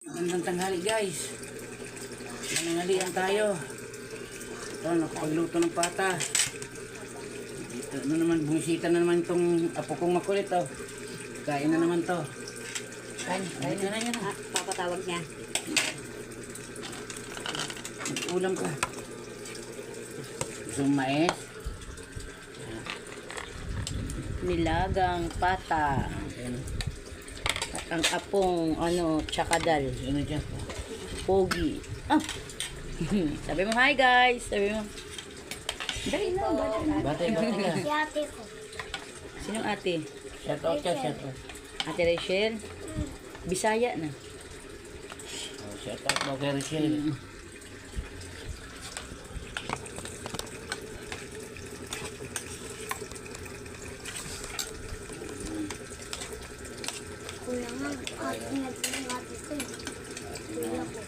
Magandang tanghali guys. Nanangalian tayo. Ito, nakapagluto ng pata. Dito na naman, bumisita na naman itong apo kong makulit. Oh. Kain na naman to. Kain na yan. Papatawag niya. Ulam ka. Gusto mong mais? Nilagang pata. Ayan. At ang apong, tsakadal. Ano dyan? Pogi. Ah! Sabi mo, hi guys. Sabi mo. Dali na, Batay ka. Si ate ko. Sinong ate? Shout out ka, shout out. Ate Rachel? Bisaya na. Oh, shout out mo kay Rachel. Kuya nga, ate naging ate ko. Kuya ko.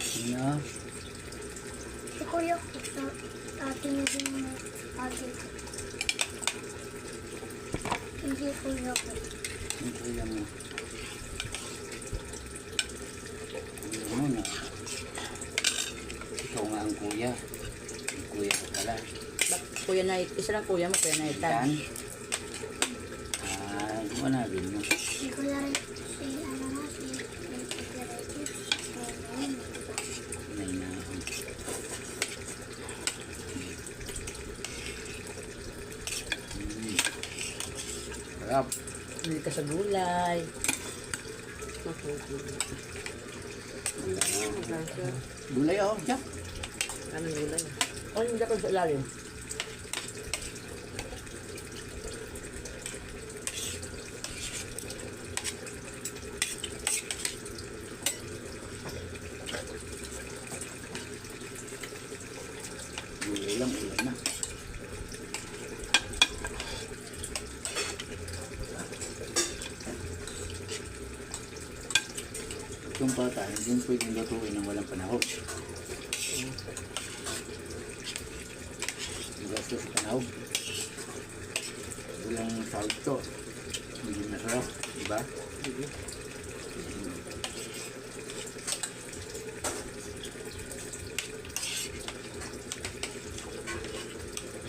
Sino? Si kuya ko, ate naging ate ko. Hindi kuya ko. Ang kuya mo. Kuya mo na. Ikaw nga ang kuya. Ang kuya ko pala. Kuya na, isa lang kuya mo, kuya na Tan? itan. Wala din mo. Si kuya rin, si ano nga, si kuya rin. Nay na ako. Sarap. Hindi ka sa gulay. Gulay ako, Jack. Anong gulay? O, hindi ako sa ilalim. Gulay lang, ulan na. Itong pata, hindi pwedeng lutuin ng walang panahon. Gastos sa panahon. Walang salt to. Hindi masarap, diba?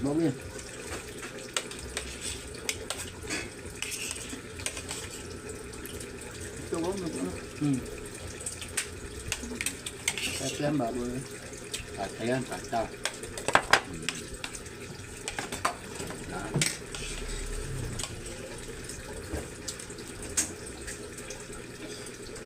Bago yan. Ito ba? Kahit yan bago yan. Pata yan, pata.